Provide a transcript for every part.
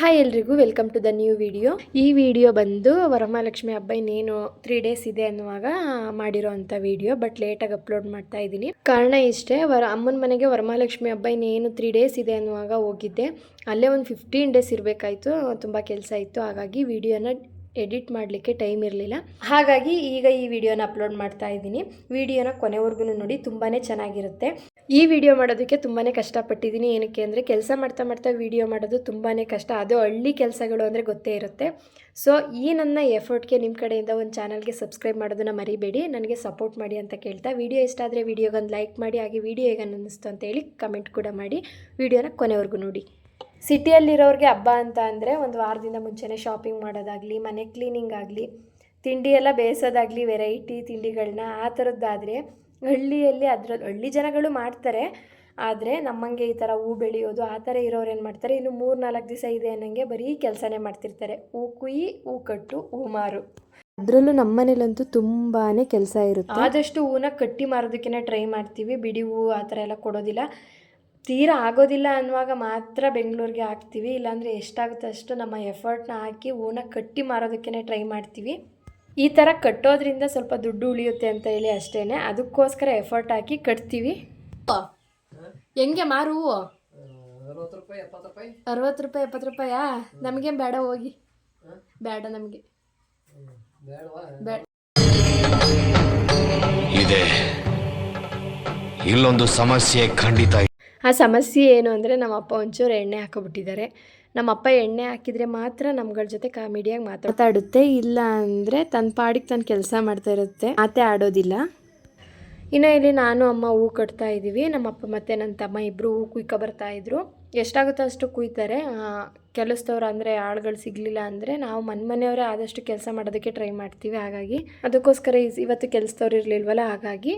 Hi ಎಲ್ರಿಗೂ welcome to the new video. ಈ video ಬಂದು ವರಮಹಾಲಕ್ಷ್ಮಿ ಹಬ್ಬ ಇನ್ನೇನು 3 ಡೇಸ್ ಇದೆ ಅನ್ನುವಾಗ ಮಾಡಿರೋ ಅಂಥ ವಿಡಿಯೋ. ಬಟ್ ಲೇಟಾಗಿ ಅಪ್ಲೋಡ್ ಮಾಡ್ತಾ ಇದ್ದೀನಿ. ಕಾರಣ ಇಷ್ಟೇ, ಅಮ್ಮನ ಮನೆಗೆ ವರಮಹಾಲಕ್ಷ್ಮಿ ಹಬ್ಬ ಇನ್ನೇನು 3 ಡೇಸ್ ಇದೆ ಅನ್ನುವಾಗ ಹೋಗಿದ್ದೆ. ಅಲ್ಲೇ ಒಂದು 15 ಡೇಸ್ ಇರಬೇಕಾಯಿತು. ತುಂಬ ಕೆಲಸ ಇತ್ತು, ಹಾಗಾಗಿ ವಿಡಿಯೋನ ಎಡಿಟ್ ಮಾಡಲಿಕ್ಕೆ ಟೈಮ್ ಇರಲಿಲ್ಲ. ಹಾಗಾಗಿ ಈಗ ಈ ವಿಡಿಯೋನ ಅಪ್ಲೋಡ್ ಮಾಡ್ತಾ ಇದ್ದೀನಿ. ವಿಡಿಯೋನ ಕೊನೆವರೆಗೂ ನೋಡಿ, ತುಂಬಾ ಚೆನ್ನಾಗಿರುತ್ತೆ. ಈ ವಿಡಿಯೋ ಮಾಡೋದಕ್ಕೆ ತುಂಬಾ ಕಷ್ಟಪಟ್ಟಿದ್ದೀನಿ. ಏನಕ್ಕೆ ಅಂದರೆ ಕೆಲಸ ಮಾಡ್ತಾ ಮಾಡ್ತಾ ವಿಡಿಯೋ ಮಾಡೋದು ತುಂಬಾ ಕಷ್ಟ. ಅದು ಹಳ್ಳಿ ಕೆಲಸಗಳು ಅಂದರೆ ಗೊತ್ತೇ ಇರುತ್ತೆ. ಸೊ ಈ ನನ್ನ ಎಫರ್ಟ್ಗೆ ನಿಮ್ಮ ಕಡೆಯಿಂದ ಒಂದು ಚಾನಲ್ಗೆ ಸಬ್ಸ್ಕ್ರೈಬ್ ಮಾಡೋದನ್ನು ಮರಿಬೇಡಿ. ನನಗೆ ಸಪೋರ್ಟ್ ಮಾಡಿ ಅಂತ ಕೇಳ್ತಾ, ವಿಡಿಯೋ ಇಷ್ಟ ಆದರೆ ವಿಡಿಯೋಗೊಂದು ಲೈಕ್ ಮಾಡಿ, ಹಾಗೆ ವಿಡಿಯೋ ಹೇಗೆ ಅನ್ನಿಸ್ತು ಅಂತೇಳಿ ಕಮೆಂಟ್ ಕೂಡ ಮಾಡಿ. ವಿಡಿಯೋನ ಕೊನೆವರೆಗೂ ನೋಡಿ. ಸಿಟಿಯಲ್ಲಿರೋರಿಗೆ ಹಬ್ಬ ಅಂತ ಅಂದರೆ ಒಂದು ವಾರದಿಂದ ಮುಂಚೆನೇ ಶಾಪಿಂಗ್ ಮಾಡೋದಾಗಲಿ, ಮನೆ ಕ್ಲೀನಿಂಗ್ ಆಗಲಿ, ತಿಂಡಿ ಎಲ್ಲ ಬೇಯಿಸೋದಾಗಲಿ, ವೆರೈಟಿ ತಿಂಡಿಗಳನ್ನ ಆ ಥರದ್ದಾದರೆ, ಹಳ್ಳಿಯಲ್ಲಿ ಹಳ್ಳಿ ಜನಗಳು ಮಾಡ್ತಾರೆ. ಆದರೆ ನಮ್ಮಂಗೆ ಈ ಥರ ಹೂ ಬೆಳೆಯೋದು ಆ ಥರ ಇರೋರು ಏನು ಮಾಡ್ತಾರೆ, ಇನ್ನು 3-4 ದಿವಸ ಇದೆ ಅನ್ನಂಗೆ ಬರೀ ಕೆಲಸನೇ ಮಾಡ್ತಿರ್ತಾರೆ. ಹೂ ಕುಯ್ಯಿ, ಹೂ ಕಟ್ಟು, ಹೂ ಮಾರು. ಅದರಲ್ಲೂ ನಮ್ಮ ಮನೇಲಂತೂ ತುಂಬಾ ಕೆಲಸ ಇರುತ್ತೆ. ಆದಷ್ಟು ಹೂನ ಕಟ್ಟಿ ಮಾರೋದಕ್ಕೆ ಟ್ರೈ ಮಾಡ್ತೀವಿ. ಬಿಡಿ ಹೂ ಆ ಥರ ಎಲ್ಲ ಕೊಡೋದಿಲ್ಲ. ತೀರಾ ಆಗೋದಿಲ್ಲ ಅನ್ನುವಾಗ ಮಾತ್ರ ಬೆಂಗಳೂರಿಗೆ ಹಾಕ್ತೀವಿ. ಇಲ್ಲಾಂದರೆ ಎಷ್ಟಾಗುತ್ತೆ ಅಷ್ಟು ನಮ್ಮ ಎಫರ್ಟ್ನ ಹಾಕಿ ಹೂನ ಕಟ್ಟಿ ಮಾರೋದಕ್ಕೆ ಟ್ರೈ ಮಾಡ್ತೀವಿ. ಈ ಥರ ಕಟ್ಟೋದ್ರಿಂದ ಸ್ವಲ್ಪ ದುಡ್ಡು ಉಳಿಯುತ್ತೆ ಅಂತ ಹೇಳಿ ಅಷ್ಟೇ, ಅದಕ್ಕೋಸ್ಕರ ಎಫರ್ಟ್ ಹಾಕಿ ಕಟ್ತೀವಿ. ಹೆಂಗೆ ಮಾರು ಹೂವು? 60 ರೂಪಾಯಿ 70 ರೂಪಾಯಾ? ನಮಗೆ ಬೇಡ, ಹೋಗಿ ಬೇಡ, ನಮಗೆ ಬೇಡ. ಇದೆ ಇಲ್ಲೊಂದು ಸಮಸ್ಯೆ ಖಂಡಿತ. ಆ ಸಮಸ್ಯೆ ಏನು ಅಂದರೆ, ನಮ್ಮಪ್ಪ ಒಂಚೂರು ಎಣ್ಣೆ ಹಾಕೋಬಿಟ್ಟಿದ್ದಾರೆ. ನಮ್ಮಪ್ಪ ಎಣ್ಣೆ ಹಾಕಿದರೆ ಮಾತ್ರ ನಮ್ಗಳ ಜೊತೆ ಕಾಮಿಡಿಯಾಗಿ ಮಾತಾಡುತ್ತೆ, ಇಲ್ಲ ಅಂದರೆ ತನ್ನ ಪಾಡಿಗೆ ತನ್ನ ಕೆಲಸ ಮಾಡ್ತಾ ಇರುತ್ತೆ, ಮಾತೇ ಆಡೋದಿಲ್ಲ. ಇನ್ನು ಇಲ್ಲಿ ನಾನು ಅಮ್ಮ ಹೂ ಕಟ್ತಾ ಇದ್ದೀವಿ. ನಮ್ಮಪ್ಪ ಮತ್ತು ನನ್ನ ತಮ್ಮ ಇಬ್ಬರು ಹೂ ಕುಯ್ಕೊ ಬರ್ತಾಯಿದ್ರು. ಎಷ್ಟಾಗುತ್ತೋ ಅಷ್ಟು ಕುಯ್ತಾರೆ. ಕೆಲಸದವ್ರು ಅಂದರೆ ಆಳುಗಳು ಸಿಗಲಿಲ್ಲ ಅಂದರೆ ನಾವು ಮನೆಯವರೇ ಆದಷ್ಟು ಕೆಲಸ ಮಾಡೋದಕ್ಕೆ ಟ್ರೈ ಮಾಡ್ತೀವಿ. ಹಾಗಾಗಿ ಅದಕ್ಕೋಸ್ಕರ ಇವತ್ತು ಕೆಲಸದವ್ರು ಇರಲಿಲ್ವಲ್ಲ, ಹಾಗಾಗಿ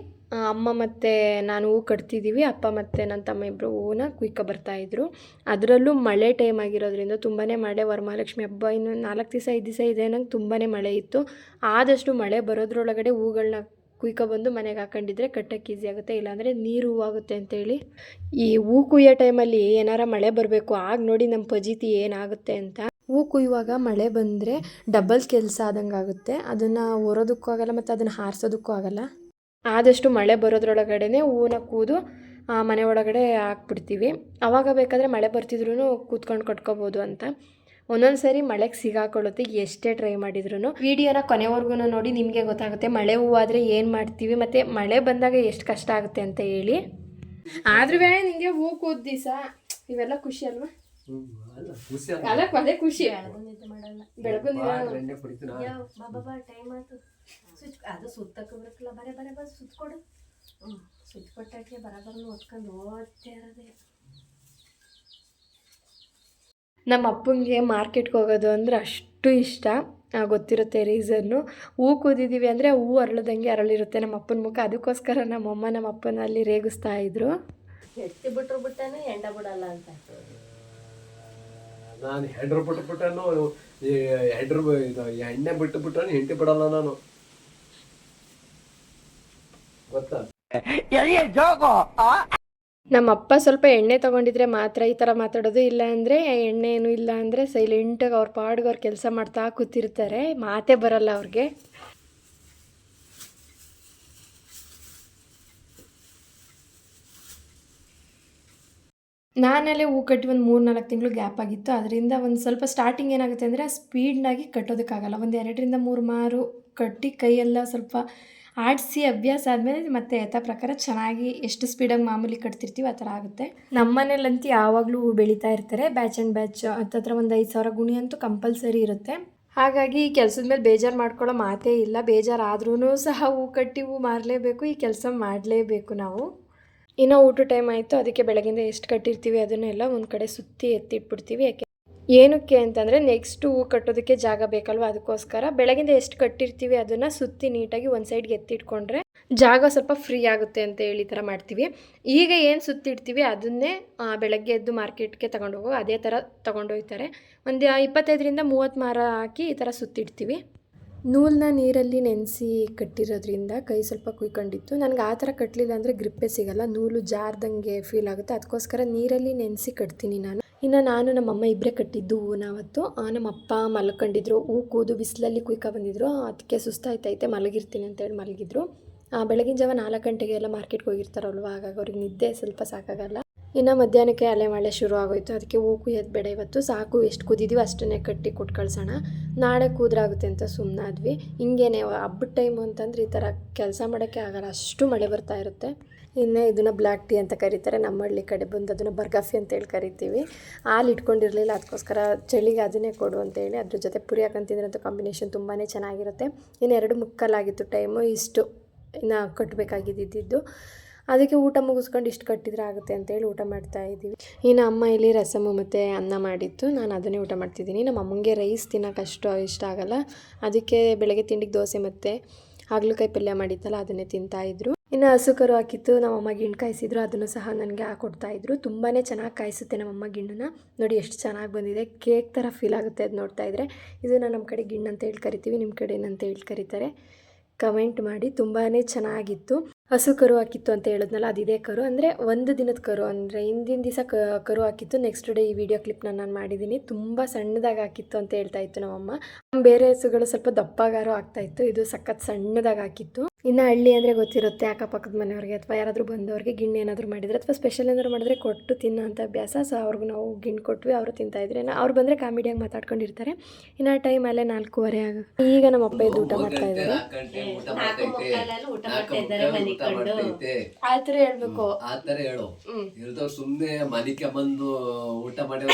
ಅಮ್ಮ ಮತ್ತು ನಾನು ಹೂ ಕಟ್ತಿದ್ದೀವಿ. ಅಪ್ಪ ಮತ್ತು ನನ್ನ ತಮ್ಮ ಇಬ್ಬರು ಹೂವನ್ನ ಕುಯ್ಕೊ ಬರ್ತಾಯಿದ್ರು. ಅದರಲ್ಲೂ ಮಳೆ ಟೈಮ್ ಆಗಿರೋದ್ರಿಂದ ತುಂಬಾ ಮಳೆ. ವರಮಹಾಲಕ್ಷ್ಮಿ ಹಬ್ಬ ಇನ್ನು 4 ದಿವಸ 5 ದಿವಸ ಇದೆ ಅನ್ನೋಂಗೆ ತುಂಬಾ ಮಳೆ ಇತ್ತು. ಆದಷ್ಟು ಮಳೆ ಬರೋದ್ರೊಳಗಡೆ ಹೂಗಳನ್ನ ಕುಯ್ಕೊಬಂದು ಮನೆಗೆ ಹಾಕೊಂಡಿದ್ರೆ ಕಟ್ಟಕ್ಕೆ ಈಸಿ ಆಗುತ್ತೆ, ಇಲ್ಲಾಂದರೆ ನೀರು ಹೂವಾಗುತ್ತೆ ಅಂತೇಳಿ. ಈ ಹೂ ಕುಯ್ಯೋ ಟೈಮಲ್ಲಿ ಏನಾರ ಮಳೆ ಬರಬೇಕು, ಆಗ ನೋಡಿ ನಮ್ಮ ಫಜೀತಿ ಏನಾಗುತ್ತೆ ಅಂತ. ಹೂ ಕುಯ್ಯುವಾಗ ಮಳೆ ಬಂದರೆ ಡಬಲ್ ಕೆಲಸ ಆದಂಗೆ ಆಗುತ್ತೆ. ಅದನ್ನು ಹೊರೋದಕ್ಕೂ ಆಗಲ್ಲ ಮತ್ತು ಅದನ್ನು ಹಾರಿಸೋದಕ್ಕೂ ಆಗಲ್ಲ. ಆದಷ್ಟು ಮಳೆ ಬರೋದ್ರೊಳಗಡೆ ಹೂವನ್ನ ಕೂದು ಮನೆ ಒಳಗಡೆ ಹಾಕ್ಬಿಡ್ತೀವಿ. ಆವಾಗ ಬೇಕಾದರೆ ಮಳೆ ಬರ್ತಿದ್ರು ಕೂತ್ಕೊಂಡು ಕಟ್ಕೋಬೋದು ಅಂತ. ಒಂದೊಂದು ಸರಿ ಮಳೆಗೆ ಸಿಗಾಕೊಳ್ಳುತ್ತೆ, ಎಷ್ಟೇ ಟ್ರೈ ಮಾಡಿದ್ರು. ವಿಡಿಯೋನ ಕೊನೆವರೆಗೂ ನೋಡಿ, ನಿಮಗೆ ಗೊತ್ತಾಗುತ್ತೆ ಮಳೆ ಹೂವಾದರೆ ಏನು ಮಾಡ್ತೀವಿ ಮತ್ತು ಮಳೆ ಬಂದಾಗ ಎಷ್ಟು ಕಷ್ಟ ಆಗುತ್ತೆ ಅಂತ ಹೇಳಿ. ಆದ್ರೂ ನಿಮಗೆ ಹೂ ಕೂದ ದಿವಸ ಇವೆಲ್ಲ ಖುಷಿ ಅಲ್ವಾ? ಅದೇ ಖುಷಿ. ಬೆಳಗ್ಗೆ ಅದು ಸುತ್ತಕ್ಕೆ ಬರಕ್ಕಲ್ಲ, ಬರೇ ಸುತ್ತಕೊಡು. ಸುತ್ತ ಕೊಟ್ಟಕ್ಕೆ ಬರಬರನ್ನು ಹೊತ್ಕೊಂಡು ಓದ್ತಾ ಇರೋದೇ. ನಮ್ಮ ಅಪ್ಪಂಗೆ ಮಾರ್ಕೆಟ್ಗೆ ಹೋಗೋದು ಅಂದರೆ ಅಷ್ಟು ಇಷ್ಟ, ಗೊತ್ತಿರುತ್ತೆ ರೀಸನ್ನು. ಹೂ ಕೂದಿದ್ದೀವಿ ಅಂದರೆ ಹೂ ಅರಳದಂಗೆ ಅರಳಿರುತ್ತೆ ನಮ್ಮ ಅಪ್ಪನ ಮುಖ. ಅದಕ್ಕೋಸ್ಕರ ನಮ್ಮಮ್ಮ ನಮ್ಮ ಅಪ್ಪನ ಅಲ್ಲಿ ರೇಗಿಸ್ತಾ ಇದ್ರು. ಎತ್ತಿ ಬಿಟ್ರು ಬಿಟ್ಟಾನೆ ಎಂಡ ಬಿಡಲ್ಲ ಅಂತ. ನಾನು ಹೆಂಡ್ರು ಬಿಟ್ಟನು ಎಣ್ಣೆ ಬಿಟ್ಟು ಹೆಂಡತಿ ಬಿಡಲ್ಲ ನಾನು, ಗೊತ್ತಾ? ನಮ್ಮಪ್ಪ ಸ್ವಲ್ಪ ಎಣ್ಣೆ ತೊಗೊಂಡಿದ್ರೆ ಮಾತ್ರ ಈ ಥರ ಮಾತಾಡೋದು, ಇಲ್ಲ ಅಂದರೆ ಎಣ್ಣೆ ಏನು ಇಲ್ಲ ಅಂದರೆ ಸೈಲೆಂಟಾಗಿ ಅವ್ರ ಪಾಡ್ಗೆ ಅವ್ರು ಕೆಲಸ ಮಾಡ್ತಾ ಕೂತಿರ್ತಾರೆ, ಮಾತೇ ಬರಲ್ಲ ಅವ್ರಿಗೆ. ನಾನಲ್ಲೇ ಹೂ ಕಟ್ಟಿ ಒಂದು 3-4 ತಿಂಗಳು ಗ್ಯಾಪ್ ಆಗಿತ್ತು. ಅದರಿಂದ ಒಂದು ಸ್ವಲ್ಪ ಸ್ಟಾರ್ಟಿಂಗ್ ಏನಾಗುತ್ತೆ ಅಂದರೆ ಸ್ಪೀಡ್ನಾಗಿ ಕಟ್ಟೋದಕ್ಕಾಗಲ್ಲ. ಒಂದು 2-3 ಮಾರು ಕಟ್ಟಿ ಕೈಯೆಲ್ಲ ಸ್ವಲ್ಪ ಆಡಿಸಿ ಅಭ್ಯಾಸ ಆದಮೇಲೆ ಮತ್ತೆ ಯಥಾ ಪ್ರಕಾರ ಚೆನ್ನಾಗಿ ಎಷ್ಟು ಸ್ಪೀಡಾಗಿ ಮಾಮೂಲಿ ಕಟ್ತಿರ್ತೀವಿ ಆ ಥರ ಆಗುತ್ತೆ. ನಮ್ಮ ಮನೇಲಂತೂ ಯಾವಾಗಲೂ ಹೂ ಬೆಳೀತಾ ಇರ್ತಾರೆ. ಬ್ಯಾಚ್ ಆ್ಯಂಡ್ ಬ್ಯಾಚ್ ಹತ್ತತ್ರ ಒಂದು 5,000 ಗುಣಿ ಅಂತೂ ಕಂಪಲ್ಸರಿ ಇರುತ್ತೆ. ಹಾಗಾಗಿ ಈ ಕೆಲಸದ ಮೇಲೆ ಬೇಜಾರು ಮಾಡ್ಕೊಳ್ಳೋ ಮಾತೇ ಇಲ್ಲ. ಬೇಜಾರಾದ್ರೂ ಸಹ ಹೂ ಕಟ್ಟಿ ಹೂ ಮಾರಲೇಬೇಕು, ಈ ಕೆಲಸ ಮಾಡಲೇಬೇಕು ನಾವು. ಇನ್ನೂ ಊಟ ಟೈಮ್ ಆಯಿತು, ಅದಕ್ಕೆ ಬೆಳಗಿಂದ ಎಷ್ಟು ಕಟ್ಟಿರ್ತೀವಿ ಅದನ್ನೆಲ್ಲ ಒಂದು ಕಡೆ ಸುತ್ತಿ ಎತ್ತಿಟ್ಬಿಡ್ತೀವಿ. ಏನಕ್ಕೆ ಅಂತಂದರೆ ನೆಕ್ಸ್ಟ್ ಹೂ ಕಟ್ಟೋದಕ್ಕೆ ಜಾಗ ಬೇಕಲ್ವ, ಅದಕ್ಕೋಸ್ಕರ ಬೆಳಗಿಂದ ಎಷ್ಟು ಕಟ್ಟಿರ್ತೀವಿ ಅದನ್ನು ಸುತ್ತಿ ನೀಟಾಗಿ ಒಂದು ಸೈಡ್ಗೆ ಎತ್ತಿಟ್ಕೊಂಡ್ರೆ ಜಾಗ ಸ್ವಲ್ಪ ಫ್ರೀ ಆಗುತ್ತೆ ಅಂತ ಹೇಳಿ ಥರ ಮಾಡ್ತೀವಿ. ಈಗ ಏನು ಸುತ್ತಿಡ್ತೀವಿ ಅದನ್ನೇ ಬೆಳಗ್ಗೆ ಎದ್ದು ಮಾರ್ಕೆಟ್ಗೆ ತಗೊಂಡೋಗೋ ಅದೇ ಥರ ತೊಗೊಂಡೋಗ್ತಾರೆ. ಒಂದು 25-30 ಮಾರ ಹಾಕಿ ಈ ಥರ ಸುತ್ತಿಡ್ತೀವಿ. ನೂಲನ್ನ ನೀರಲ್ಲಿ ನೆನೆಸಿ ಕಟ್ಟಿರೋದ್ರಿಂದ ಕೈ ಸ್ವಲ್ಪ ಕುಯ್ಕೊಂಡಿತ್ತು. ನನಗೆ ಆ ಥರ ಕಟ್ಟಲಿಲ್ಲ ಅಂದರೆ ಗ್ರಿಪ್ಪೇ ಸಿಗಲ್ಲ, ನೂಲು ಜಾರ್ದಂಗೆ ಫೀಲ್ ಆಗುತ್ತೆ. ಅದಕ್ಕೋಸ್ಕರ ನೀರಲ್ಲಿ ನೆನೆಸಿ ಕಟ್ತೀನಿ ನಾನು. ಇನ್ನು ನಾನು ನಮ್ಮಮ್ಮ ಇಬ್ಬರೇ ಕಟ್ಟಿದ್ದು ಹೂವನ್ನ ಅವತ್ತು. ನಮ್ಮಪ್ಪ ಮಲ್ಕೊಂಡಿದ್ರು, ಹೂ ಕೂದು ಬಿಸಿಲಲ್ಲಿ ಕುಯ್ಕೊ ಬಂದಿದ್ರು. ಅದಕ್ಕೆ ಸುಸ್ತಾಯ್ತೈತೆ ಮಲಗಿರ್ತೀನಿ ಅಂತೇಳಿ ಮಲಗಿದ್ರು. ಬೆಳಗಿನ ಜಾವ 4 ಗಂಟೆಗೆ ಎಲ್ಲ ಮಾರ್ಕೆಟ್ಗೆ ಹೋಗಿರ್ತಾರಲ್ವ, ಹಾಗಾಗಿ ಅವ್ರಿಗೆ ನಿದ್ದೆ ಸ್ವಲ್ಪ ಸಾಕಾಗಲ್ಲ. ಇನ್ನು ಮಧ್ಯಾಹ್ನಕ್ಕೆ ಅಲೆ ಮಳೆ ಶುರು ಆಗೋಯ್ತು. ಅದಕ್ಕೆ ಹೂ ಕುಯ್ಯೋದು ಬೇಡ ಇವತ್ತು, ಸಾಕು ಎಷ್ಟು ಕೂದಿದ್ದೀವಿ ಅಷ್ಟನ್ನೇ ಕಟ್ಟಿ ಕೊಟ್ಟು ಕಳ್ಸೋಣ, ನಾಳೆ ಕೂದ್ರಾಗುತ್ತೆ ಅಂತ ಸುಮ್ಮನಾದ್ವಿ. ಹಿಂಗೇನೆ ಹಬ್ಬದ ಟೈಮು ಅಂತಂದ್ರೆ ಈ ಥರ ಕೆಲಸ ಮಾಡೋಕ್ಕೆ ಆಗಲ್ಲ, ಅಷ್ಟು ಮಳೆ ಬರ್ತಾ ಇರುತ್ತೆ. ಇನ್ನು ಇದನ್ನು ಬ್ಲ್ಯಾಕ್ ಟೀ ಅಂತ ಕರೀತಾರೆ, ನಮ್ಮ ಹಳ್ಳಿ ಕಡೆ ಬಂದು ಅದನ್ನು ಬರ್ಗಫಿ ಅಂತೇಳಿ ಕರಿತೀವಿ. ಹಾಲು ಇಟ್ಕೊಂಡಿರಲಿಲ್ಲ, ಅದಕ್ಕೋಸ್ಕರ ಚಳಿಗೆ ಅದನ್ನೇ ಕೊಡು ಅಂತೇಳಿ ಅದ್ರ ಜೊತೆ ಪುರಿ ಹಾಕೊಂತಿದ್ರಂತೂ ಕಾಂಬಿನೇಷನ್ ತುಂಬಾ ಚೆನ್ನಾಗಿರುತ್ತೆ. ಇನ್ನು 2:45 ಟೈಮು, ಇಷ್ಟು ಇನ್ನು ಕಟ್ಟಬೇಕಾಗಿದ್ದು. ಅದಕ್ಕೆ ಊಟ ಮುಗಿಸ್ಕೊಂಡು ಇಷ್ಟು ಕಟ್ಟಿದ್ರೆ ಆಗುತ್ತೆ ಅಂತೇಳಿ ಊಟ ಮಾಡ್ತಾ ಇದ್ದೀವಿ. ಇನ್ನು ಅಮ್ಮ ಇಲ್ಲಿ ರಸಮು ಮತ್ತು ಅನ್ನ ಮಾಡಿತ್ತು, ನಾನು ಅದನ್ನೇ ಊಟ ಮಾಡ್ತಿದ್ದೀನಿ. ನಮ್ಮ ಅಮ್ಮಂಗೆ ರೈಸ್ ತಿನ್ನೋಕೆ ಅಷ್ಟು ಇಷ್ಟ ಆಗಲ್ಲ, ಅದಕ್ಕೆ ಬೆಳಗ್ಗೆ ತಿಂಡಿಗೆ ದೋಸೆ ಮತ್ತು ಹಾಗಲಕಾಯಿ ಪಲ್ಯ ಮಾಡಿತ್ತಲ್ಲ ಅದನ್ನೇ ತಿಂತಾಯಿದ್ರು. ಇನ್ನು ಹಸು ಕರು ಹಾಕಿತ್ತು, ನಮ್ಮಮ್ಮ ಗಿಣ್ಣು ಕಾಯಿಸಿದ್ರು, ಅದನ್ನು ಸಹ ನನಗೆ ಹಾಕೊಡ್ತಾಯಿದ್ರು. ತುಂಬಾ ಚೆನ್ನಾಗಿ ಕಾಯಿಸುತ್ತೆ ನಮ್ಮಮ್ಮ ಗಿಣ್ಣನ್ನ, ನೋಡಿ ಎಷ್ಟು ಚೆನ್ನಾಗಿ ಬಂದಿದೆ, ಕೇಕ್ ಥರ ಫೀಲ್ ಆಗುತ್ತೆ ಅದು ನೋಡ್ತಾ ಇದ್ದರೆ. ಇದನ್ನು ನಮ್ಮ ಕಡೆ ಗಿಣ್ಣು ಅಂತ ಹೇಳಿ ಕರಿತೀವಿ, ನಿಮ್ಮ ಕಡೆ ಏನಂತ ಹೇಳಿ ಕರೀತಾರೆ ಕಮೆಂಟ್ ಮಾಡಿ. ತುಂಬಾ ಚೆನ್ನಾಗಿತ್ತು. ಹಸು ಕರು ಹಾಕಿತ್ತು ಅಂತ ಹೇಳಿದ್ನಲ್ಲ, ಅದಿದೆ ಕರು, ಅಂದರೆ ಒಂದು ದಿನದ ಕರು, ಅಂದರೆ ಹಿಂದಿನ ದಿವಸ ಕರು ಹಾಕಿತ್ತು. ನೆಕ್ಸ್ಟ್ ಡೇ ಈ ವಿಡಿಯೋ ಕ್ಲಿಪ್ನ ನಾನು ಮಾಡಿದ್ದೀನಿ. ತುಂಬ ಸಣ್ಣದಾಗಿ ಹಾಕಿತ್ತು ಅಂತ ಹೇಳ್ತಾ ಇತ್ತು ನಮ್ಮಮ್ಮ. ಬೇರೆ ಹಸುಗಳು ಸ್ವಲ್ಪ ದಪ್ಪಗಾರು ಆಗ್ತಾಯಿತ್ತು, ಇದು ಸಖತ್ ಸಣ್ಣದಾಗಿ ಹಾಕಿತ್ತು. ಇನ್ನು ಹಳ್ಳಿ ಅಂದರೆ ಗೊತ್ತಿರುತ್ತೆ, ಅಕ್ಕಪಕ್ಕದ ಮನೆಯವ್ರಿಗೆ ಅಥವಾ ಯಾರಾದರೂ ಬಂದವ್ರಿಗೆ ಗಿಣ್ಣು ಏನಾದರೂ ಮಾಡಿದರೆ ಅಥವಾ ಸ್ಪೆಷಲ್ ಏನಾದರೂ ಮಾಡಿದ್ರೆ ಕೊಟ್ಟು ತಿನ್ನೋ ಅಂತ ಅಭ್ಯಾಸ. ಸೊ ಅವ್ರಿಗೂ ನಾವು ಗಿಣ್ಣು ಕೊಟ್ವಿ, ಅವರು ತಿಂತಾಯಿದ್ರೆ. ಅವ್ರು ಬಂದರೆ ಕಾಮಿಡಿಯಾಗಿ ಮಾತಾಡ್ಕೊಂಡಿರ್ತಾರೆ. ಇನ್ನು ಟೈಮ್ ಅಲ್ಲೇ 4:15 ಈಗ ನಮ್ಮ ಅಪ್ಪ ಎದ್ದು ಊಟ ಮಾಡ್ತಾ ಇದ್ದಾರೆ. ಆ ಥರ ಹೇಳ್ಬೇಕು, ಆ ಥರ ಹೇಳು. ಇಲ್ದವ್ರು ಸುಮ್ಮನೆ ಮನಿಕೆ ಬಂದು ಊಟ ಮಾಡಿ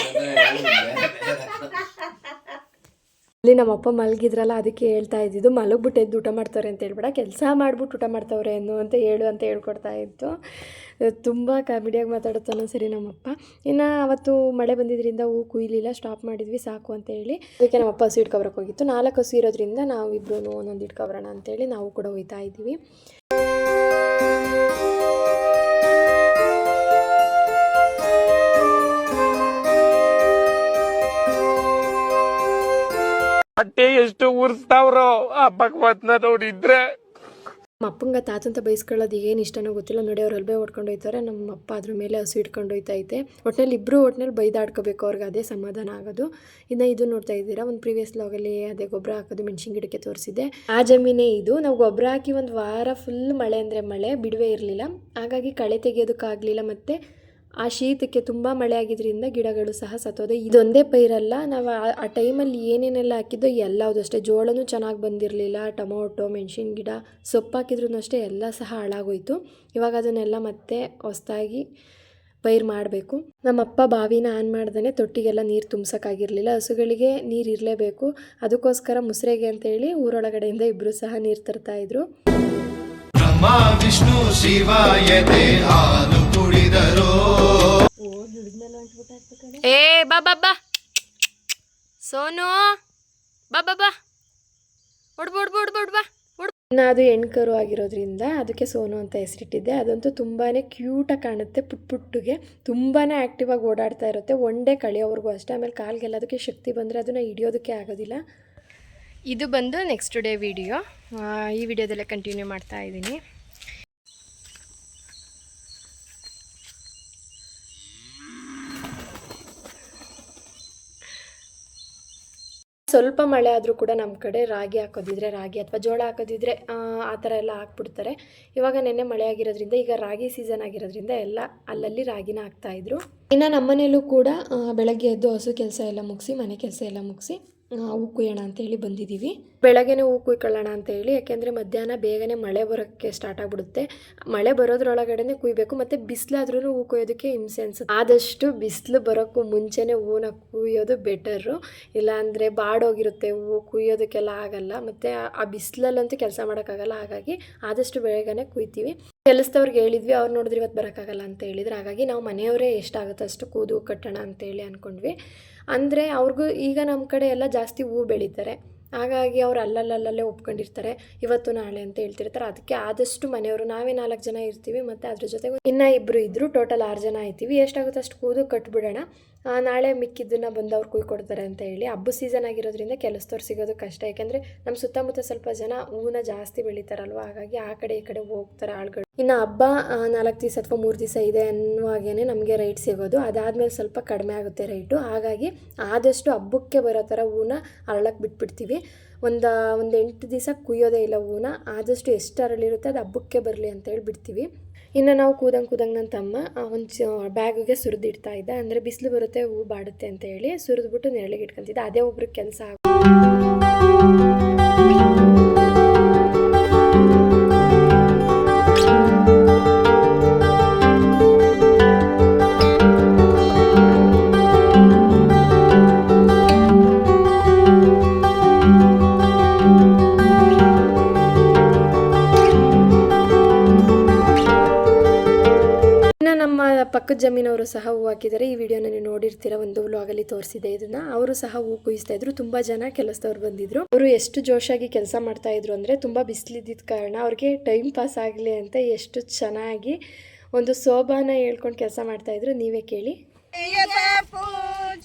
ಅಲ್ಲಿ ನಮ್ಮಪ್ಪ ಮಲಗಿದ್ರಲ್ಲ, ಅದಕ್ಕೆ ಹೇಳ್ತಾ ಇದ್ದಿದ್ದು ಮಲಗ್ಬಿಟ್ಟು ಎದ್ದು ಊಟ ಮಾಡ್ತಾರೆ ಅಂತ ಹೇಳ್ಬೇಡ, ಕೆಲಸ ಮಾಡ್ಬಿಟ್ಟು ಊಟ ಮಾಡ್ತವ್ರೆ ಏನು ಅಂತ ಹೇಳ್ಕೊಡ್ತಾ ಇತ್ತು. ತುಂಬ ಕಾಮಿಡಿಯಾಗಿ ಮಾತಾಡುತ್ತಾನೋ ಸರಿ ನಮ್ಮಪ್ಪ. ಇನ್ನು ಅವತ್ತು ಮಳೆ ಬಂದಿದ್ದರಿಂದ ಹೂ ಕುಯ್ಲಿಲ್ಲ, ಸ್ಟಾಪ್ ಮಾಡಿದ್ವಿ ಸಾಕು ಅಂತ ಹೇಳಿ. ಅದಕ್ಕೆ ನಮ್ಮಪ್ಪ ಹಸು ಇಟ್ಕೊಬರಕ್ಕೆ ಹೋಗಿತ್ತು. 4 ಹಸು ಇರೋದ್ರಿಂದ ನಾವಿಬ್ರು ಒಂದೊಂದು ಇಟ್ಕೊಬರೋಣ ಅಂತೇಳಿ ನಾವು ಕೂಡ ಹೋಗ್ತಾ ಇದ್ದೀವಿ. ಹೊಟ್ಟೆ ಎಷ್ಟು ಉರ್ಸ್ತಾವ್ರೋ ಆ ಭಗವತ್ನ ನೋಡಿದ್ರೆ. ನಮ್ಮ ಅಪ್ಪಂಗೆ ತಾತಂತ ಬೈಸ್ಕೊಳ್ಳೋದು ಏನು ಇಷ್ಟನೋ ಗೊತ್ತಿಲ್ಲ, ನೋಡಿ ಅವ್ರು ಅಲ್ಬೆ ಹೊಡ್ಕೊಂಡು ಹೋಯ್ತಾರೆ. ನಮ್ಮ ಅಪ್ಪ ಅದ್ರ ಮೇಲೆ ಹಸು ಇಟ್ಕೊಂಡು ಹೋಯ್ತೈತೆ. ಒಟ್ಟಿನಲ್ಲಿ ಇಬ್ಬರು ಬೈದಾಡ್ಕೋಬೇಕು, ಅವ್ರಿಗೆ ಅದೇ ಸಮಾಧಾನ ಆಗೋದು. ಇನ್ನು ಇದು ನೋಡ್ತಾ ಇದ್ದೀರಾ, ಒಂದು ಪ್ರೀವಿಯಸ್ ಲಾಗಲ್ಲಿ ಅದೇ ಗೊಬ್ಬರ ಹಾಕೋದು ಮೆಣಸಿನ ಗಿಡಕ್ಕೆ ತೋರಿಸಿದ್ದೆ, ಆ ಜಮೀನೇ ಇದು. ನಾವು ಗೊಬ್ಬರ ಹಾಕಿ ಒಂದು ವಾರ ಫುಲ್ ಮಳೆ ಅಂದರೆ ಮಳೆ ಬಿಡುವೆ ಇರಲಿಲ್ಲ, ಹಾಗಾಗಿ ಕಳೆ ತೆಗೆಯೋದಕ್ಕಾಗಲಿಲ್ಲ. ಮತ್ತು ಆ ಶೀತಕ್ಕೆ ತುಂಬ ಮಳೆ ಆಗಿದ್ದರಿಂದ ಗಿಡಗಳು ಸಹ ಸತ್ತೋದೆ. ಇದೊಂದೇ ಪೈರಲ್ಲ, ನಾವು ಆ ಟೈಮಲ್ಲಿ ಏನೇನೆಲ್ಲ ಹಾಕಿದ್ದೋ ಎಲ್ಲವುದು ಅಷ್ಟೇ. ಜೋಳನೂ ಚೆನ್ನಾಗಿ ಬಂದಿರಲಿಲ್ಲ, ಟೊಮೊಟೊ, ಮೆಣಸಿನ ಗಿಡ, ಸೊಪ್ಪು ಹಾಕಿದ್ರೂ ಅಷ್ಟೇ ಎಲ್ಲ ಸಹ ಹಾಳಾಗೋಯ್ತು. ಇವಾಗ ಅದನ್ನೆಲ್ಲ ಮತ್ತೆ ಹೊಸದಾಗಿ ಪೈರು ಮಾಡಬೇಕು. ನಮ್ಮಪ್ಪ ಬಾವಿನ ಆನ್ ಮಾಡ್ದೇ ತೊಟ್ಟಿಗೆಲ್ಲ ನೀರು ತುಂಬ್ಸೋಕ್ಕಾಗಿರಲಿಲ್ಲ, ಹಸುಗಳಿಗೆ ನೀರು ಇರಲೇಬೇಕು. ಅದಕ್ಕೋಸ್ಕರ ಮುಸ್ರೆಗೆ ಅಂತೇಳಿ ಊರೊಳಗಡೆಯಿಂದ ಇಬ್ಬರು ಸಹ ನೀರು ತರ್ತಾಯಿದ್ರು. ವಿಷ್ಣು ಶಿವಾಯತೆ ಹಾಲು ಕುಡಿದರು. ಏ ಬಾ ಬಾ ಬಾ ಸೋನು, ಬಾ ಬಾ ಬಾ ಬಾ. ಇನ್ನು ಅದು ಹೆಣ್ಕರು ಆಗಿರೋದ್ರಿಂದ ಅದಕ್ಕೆ ಸೋನು ಅಂತ ಹೆಸರಿಟ್ಟಿದ್ದೆ. ಅದಂತೂ ತುಂಬಾ ಕ್ಯೂಟಾಗಿ ಕಾಣುತ್ತೆ, ಪುಟ್ಟಗೆ ತುಂಬಾ ಆ್ಯಕ್ಟಿವ್ ಆಗಿ ಓಡಾಡ್ತಾ ಇರುತ್ತೆ, ಒನ್ ಡೇ ಕಳೆಯೋವರೆಗೂ ಅಷ್ಟೇ. ಆಮೇಲೆ ಕಾಲ್ಗೆಲ್ಲದಕ್ಕೆ ಶಕ್ತಿ ಬಂದರೆ ಅದನ್ನು ಹಿಡಿಯೋದಕ್ಕೆ ಆಗೋದಿಲ್ಲ. ಇದು ಬಂದು ನೆಕ್ಸ್ಟ್ ಡೇ ವಿಡಿಯೋ, ಈ ವಿಡಿಯೋದಲ್ಲೇ ಕಂಟಿನ್ಯೂ ಮಾಡ್ತಾ ಇದ್ದೀನಿ. ಸ್ವಲ್ಪ ಮಳೆ ಆದರೂ ಕೂಡ ನಮ್ಮ ಕಡೆ ರಾಗಿ ಹಾಕೋದಿದ್ರೆ ರಾಗಿ ಅಥವಾ ಜೋಳ ಹಾಕೋದಿದ್ರೆ ಆ ಥರ ಎಲ್ಲ ಹಾಕ್ಬಿಡ್ತಾರೆ. ಇವಾಗ ನೆನ್ನೆ ಮಳೆ ಆಗಿರೋದ್ರಿಂದ ಈಗ ರಾಗಿ ಸೀಸನ್ ಆಗಿರೋದ್ರಿಂದ ಎಲ್ಲ ಅಲ್ಲಲ್ಲಿ ರಾಗಿನ ಹಾಕ್ತಾಯಿದ್ರು. ಇನ್ನು ನಮ್ಮನೇಲೂ ಕೂಡ ಬೆಳಗ್ಗೆ ಎದ್ದು ಹಸು ಕೆಲಸ ಎಲ್ಲ ಮುಗಿಸಿ ಮನೆ ಕೆಲಸ ಎಲ್ಲ ಮುಗಿಸಿ ಹೂ ಕುಯ್ಯೋಣ ಅಂತೇಳಿ ಬಂದಿದ್ದೀವಿ. ಬೆಳಗ್ಗೆನೇ ಹೂ ಕುಯ್ಕೊಳ್ಳೋಣ ಅಂತೇಳಿ, ಯಾಕೆಂದರೆ ಮಧ್ಯಾಹ್ನ ಬೇಗನೆ ಮಳೆ ಬರೋಕ್ಕೆ ಸ್ಟಾರ್ಟ್ ಆಗಿಬಿಡುತ್ತೆ. ಮಳೆ ಬರೋದ್ರೊಳಗಡೆ ಕುಯ್ಬೇಕು, ಮತ್ತು ಬಿಸಿಲಾದ್ರೂ ಹೂ ಕುಯ್ಯೋದಕ್ಕೆ ಹಿಂಸೆ ಅನ್ಸುತ್ತೆ. ಆದಷ್ಟು ಬಿಸಿಲು ಬರೋಕ್ಕೂ ಮುಂಚೆನೇ ಹೂವನ್ನ ಕುಯ್ಯೋದು ಬೆಟರು, ಇಲ್ಲಾಂದರೆ ಬಾಡೋಗಿರುತ್ತೆ ಹೂವು, ಕುಯ್ಯೋದಕ್ಕೆಲ್ಲ ಆಗಲ್ಲ. ಮತ್ತು ಆ ಬಿಸಿಲಲ್ಲಂತೂ ಕೆಲಸ ಮಾಡೋಕ್ಕಾಗಲ್ಲ, ಹಾಗಾಗಿ ಆದಷ್ಟು ಬೇಗನೆ ಕುಯ್ತೀವಿ. ಕೆಲಸದವ್ರಿಗೆ ಹೇಳಿದ್ವಿ, ಅವ್ರು ನೋಡಿದ್ರೆ ಇವತ್ತು ಬರೋಕ್ಕಾಗಲ್ಲ ಅಂತ ಹೇಳಿದ್ರು. ಹಾಗಾಗಿ ನಾವು ಮನೆಯವರೇ ಎಷ್ಟಾಗುತ್ತೆ ಅಷ್ಟು ಕೂದು ಕಟ್ಟೋಣ ಅಂತೇಳಿ ಅಂದ್ಕೊಂಡ್ವಿ. ಅಂದರೆ ಅವ್ರಿಗೂ ಈಗ ನಮ್ಮ ಕಡೆ ಎಲ್ಲ ಜಾಸ್ತಿ ಹೂವು ಬೆಳೀತಾರೆ, ಹಾಗಾಗಿ ಅವ್ರು ಅಲ್ಲಲ್ಲೇ ಒಪ್ಕೊಂಡಿರ್ತಾರೆ, ಇವತ್ತು ನಾಳೆ ಅಂತ ಹೇಳ್ತಿರ್ತಾರೆ. ಅದಕ್ಕೆ ಆದಷ್ಟು ಮನೆಯವರು ನಾವೇ 4 ಜನ ಇರ್ತೀವಿ, ಮತ್ತು ಅದ್ರ ಜೊತೆಗೆ ಇನ್ನೂ ಇಬ್ಬರು ಇದ್ದರು, ಟೋಟಲ್ 6 ಜನ ಆಯ್ತೀವಿ. ಎಷ್ಟಾಗುತ್ತೆ ಅಷ್ಟು ಕೂದು ಕಟ್ಬಿಡೋಣ. ನಾಳೆ ಮಿಕ್ಕಿದ್ದನ್ನು ಬಂದು ಅವ್ರು ಕೊಡ್ತಾರೆ ಅಂತ ಹೇಳಿ. ಹಬ್ಬ ಸೀಸನ್ ಆಗಿರೋದ್ರಿಂದ ಕೆಲಸದವ್ರು ಸಿಗೋದು ಕಷ್ಟ, ಯಾಕೆಂದರೆ ನಮ್ಮ ಸುತ್ತಮುತ್ತ ಸ್ವಲ್ಪ ಜನ ಹೂವನ್ನ ಜಾಸ್ತಿ ಬೆಳೀತಾರಲ್ವ, ಹಾಗಾಗಿ ಆ ಕಡೆ ಈ ಕಡೆ ಹೋಗ್ತಾರೆ ಆಳುಗಳು. ಇನ್ನು ಹಬ್ಬ 4 ದಿವಸ ಅಥವಾ 3 ದಿವಸ ಇದೆ ಅನ್ನುವಾಗೇ ನಮಗೆ ರೈಟ್ ಸಿಗೋದು. ಅದಾದಮೇಲೆ ಸ್ವಲ್ಪ ಕಡಿಮೆ ಆಗುತ್ತೆ ರೈಟು. ಹಾಗಾಗಿ ಆದಷ್ಟು ಹಬ್ಬಕ್ಕೆ ಬರೋ ಥರ ಹೂವನ್ನ ಅರಳಕ್ಕೆ ಬಿಟ್ಬಿಡ್ತೀವಿ. ಒಂದು 8 ದಿವಸ ಕುಯ್ಯೋದೇ ಇಲ್ಲ ಹೂವನ್ನ. ಆದಷ್ಟು ಎಷ್ಟು ಅರಳಿರುತ್ತೆ ಅದು ಹಬ್ಬಕ್ಕೆ ಬರಲಿ ಅಂತೇಳಿ ಬಿಡ್ತೀವಿ. ಇನ್ನು ನಾವು ಕೂದಂಗೆ ನನ್ನ ತಮ್ಮ ಒಂದು ಬ್ಯಾಗಿಗೆ ಸುರಿದಿಡ್ತಾ ಇದ್ದ, ಅಂದರೆ ಬಿಸಿಲು ಬರುತ್ತೆ ಹೂ ಬಾಡುತ್ತೆ ಅಂತ ಹೇಳಿ ಸುರಿದ್ಬಿಟ್ಟು ನೆರಳಿಗೆ ಇಟ್ಕೊತಿದ್ದೆ. ಅದೇ ಒಬ್ರಿಗೆ ಕೆಲಸ ಪಕ್ಕದ ಜಮೀನವರು ಸಹ ಹೂ ಹಾಕಿದ್ದಾರೆ. ಈ ವಿಡಿಯೋನ ನೀವು ನೋಡಿರ್ತೀರ, ಒಂದು ವ್ಲಾಗಲ್ಲಿ ತೋರಿಸಿದೆ ಇದನ್ನ. ಅವರು ಸಹ ಹೂ ಕುಯಿಸ್ತಾ ಇದ್ರು. ತುಂಬಾ ಜನ ಕೆಲಸದವ್ರು ಬಂದಿದ್ರು. ಅವರು ಎಷ್ಟು ಜೋಶಾಗಿ ಕೆಲಸ ಮಾಡ್ತಾ ಇದ್ರು ಅಂದ್ರೆ ತುಂಬಾ ಬಿಸಿಲಿದ್ದ ಕಾರಣ ಅವ್ರಿಗೆ ಟೈಮ್ ಪಾಸ್ ಆಗಲಿ ಅಂತ ಎಷ್ಟು ಚೆನ್ನಾಗಿ ಒಂದು ಸೋಬಾನ ಹೇಳ್ಕೊಂಡು ಕೆಲಸ ಮಾಡ್ತಾ ಇದ್ರು. ನೀವೇ ಕೇಳಿ.